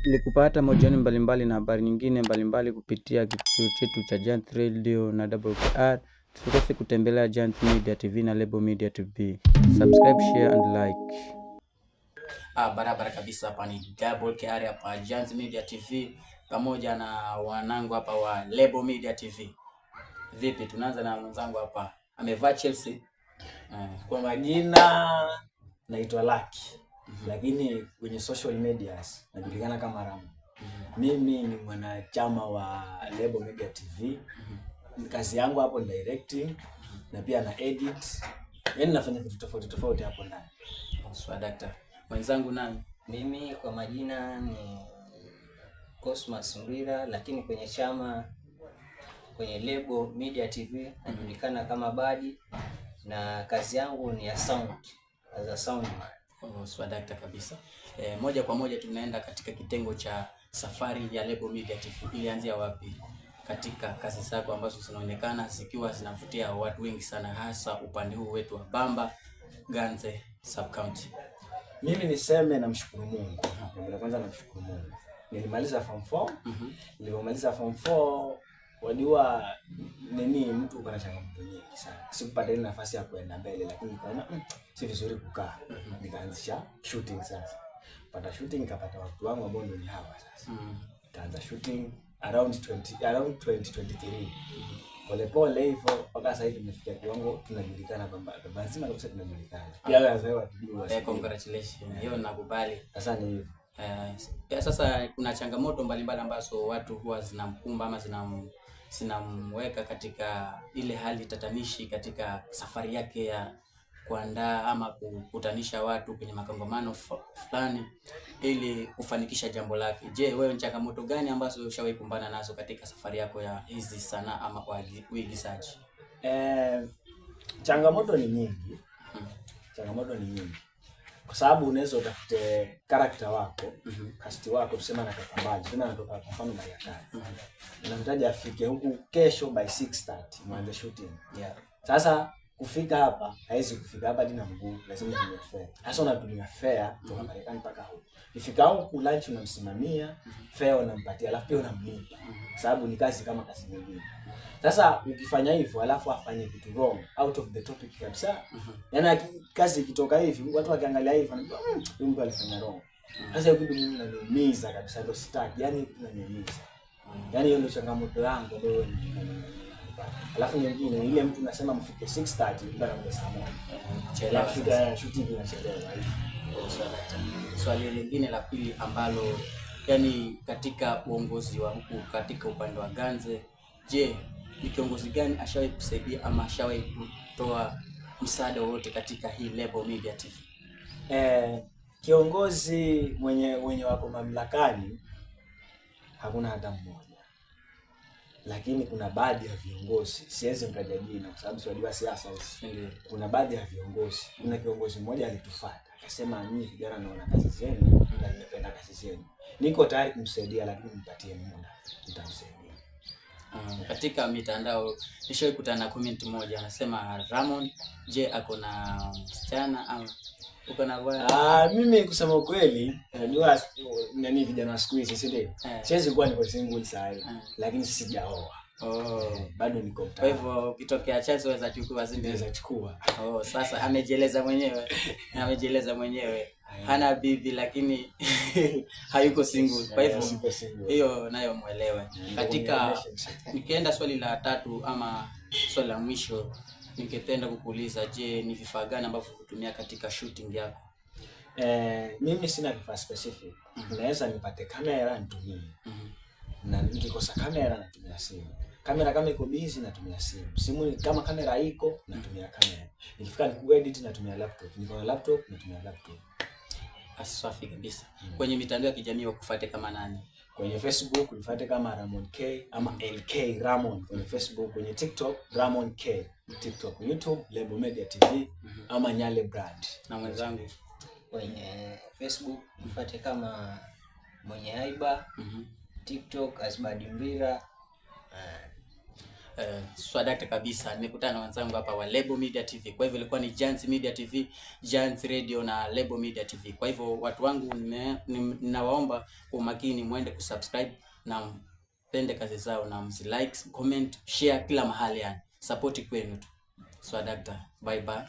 Ili kupata mahojiano mbalimbali na habari nyingine mbalimbali kupitia kituo chetu cha Giant Radio na WKR, tusikose kutembelea Giant Media TV na Lebo Media TV. Subscribe, share and like. Barabara kabisa, hapa ni WKR hapa Giant Media TV pamoja na wanangu hapa wa Lebo Media TV. Vipi, tunaanza na mwenzangu hapa. Amevaa Chelsea. Kwa majina naitwa Lucky. Lakini kwenye social medias najulikana kama Ramu. Mimi ni mwanachama wa Lebo Media TV. Kazi yangu hapo ni directing na pia na edit. Yaani nafanya vitu tofauti hapo ndani. Swadakta. Mwenzangu nani? Mimi kwa majina ni Cosmas Mbira, lakini kwenye chama kwenye Lebo Media TV najulikana kama Badi na kazi yangu ni ya sound, as a soundman. Swadakta kabisa. Moja kwa moja tunaenda katika kitengo cha safari ya Lebo Media TV. Ilianzia wapi katika kazi zako ambazo zinaonekana zikiwa zinavutia watu wengi sana, hasa upande huu wetu wa Bamba Ganze sub county? Mimi niseme namshukuru Mungu. Kwanza namshukuru Mungu. Nilimaliza form 4. Nilipomaliza form 4 wajua mtu uko na changamoto nyingi sana. Sikupata ile nafasi ya kuenda mbele, lakini nikaona si vizuri kukaa. Nikaanzisha shooting sasa. Pata shooting nikapata watu wangu ambao ndio ni hawa sasa. Nikaanza shooting around 2023. Pole hivyo mpaka sasa hivi tumefikia kiwango tunajulikana kwamba lazima kabisa tunajulikana. Pia lazima watujue. Congratulations. Hiyo nakubali. Sasa ni hivyo. Sasa kuna changamoto mbalimbali ambazo watu huwa zinamkumba ama zinamweka katika ile hali tatanishi katika safari yake ya kuandaa ama kukutanisha watu kwenye makongamano fulani ili kufanikisha jambo lake. Je, wewe ni changamoto gani ambazo ushawahi kumbana nazo katika safari yako ya hizi sanaa ama uigizaji? Changamoto ni nyingi. Changamoto ni nyingi. Kwa sababu unaweza utafute character wako, cast wako tuseme anatoka mbali, tena anatoka kwa mfano Marekani. Unamhitaji afike huku kesho by 6:30 mwanzo shooting. Sasa kufika hapa, haizi kufika hapa dina mguu, lazima utumie fare. Sasa unatumia fare kutoka Marekani mpaka huko. Ifika huko lunch unamsimamia, fare unampatia, alafu pia unamlipa. Sababu ni kazi kama kazi nyingine. Sasa ukifanya hivyo alafu afanye vitu wrong out of the topic kabisa. Yaani kazi ikitoka hivi watu wakiangalia hivi wanajua huyu mtu alifanya wrong. Sasa hiyo kitu mimi inaniumiza kabisa, ndio sitaki. Yaani inaniumiza. Yaani hiyo ndio changamoto yangu ndio. Alafu nyingine ile mtu nasema mfike 6:30 mpaka saa 1. Chelewa shooting inachelewa hivi. Swali lingine la pili ambalo yani katika uongozi wa huku katika upande wa Ganze, je, ni kiongozi gani ashawahi kusaidia ama ashawahi kutoa msaada wote katika hii Lebo Media TV? Kiongozi mwenye wako mamlakani hakuna hata mmoja. Lakini kuna baadhi ya viongozi, siwezi mtaja jina kwa sababu siwajua siasa hizi. Kuna baadhi ya viongozi, kuna kiongozi mmoja alitufuata, akasema nyinyi vijana naona kazi zenu na nimependa kazi zenu. Niko tayari kumsaidia lakini nipatie muda, nitamsaidia. Katika mitandao nishawahi kutana na comment moja anasema Ramon, je, ako na msichana au uko na bwana? Mimi kusema ukweli, najua vijana wa siku hizi si ndio? Siwezi kuwa niko single sasa hivi, lakini sijaoa. Bado niko mtaani. Kwa hivyo ukitokea chance waweza chukua zindi waweza chukua. Sasa amejieleza mwenyewe. Hana bibi lakini hayuko single. Kwa hivyo hiyo nayo muelewe. Katika nikienda swali la tatu ama swali la mwisho, ningependa kukuuliza, je, ni vifaa gani ambavyo hutumia katika shooting yako? Mimi sina vifaa specific. Naweza nipate kamera nitumie. Na nikikosa kamera natumia simu. Kamera kama iko busy natumia simu. Simu kama kamera iko natumia kamera. Nikifika kuedit natumia laptop. Niko na laptop natumia laptop. Safi kabisa. Kwenye mitandao ya kijamii wakufuate kama nani? Kwenye Facebook unifuate kama Ramon K ama LK Ramon kwenye Facebook, kwenye TikTok Ramon K, TikTok, YouTube Lebo Media TV ama Nyale Brand. Na mwenzangu kwenye Facebook unifuate kama Mwenye Haiba, TikTok Asbadi Mbira. Swadakta kabisa. Nimekutana na wenzangu hapa wa Lebo Media TV. Kwa hivyo ilikuwa ni Giants Media TV, Giants Radio na Lebo Media TV. Kwa hivyo watu wangu, ninawaomba kwa makini muende kusubscribe na mpende kazi zao na msilike, comment, share kila mahali, yani support kwenu tu. Swadakta, bye bye.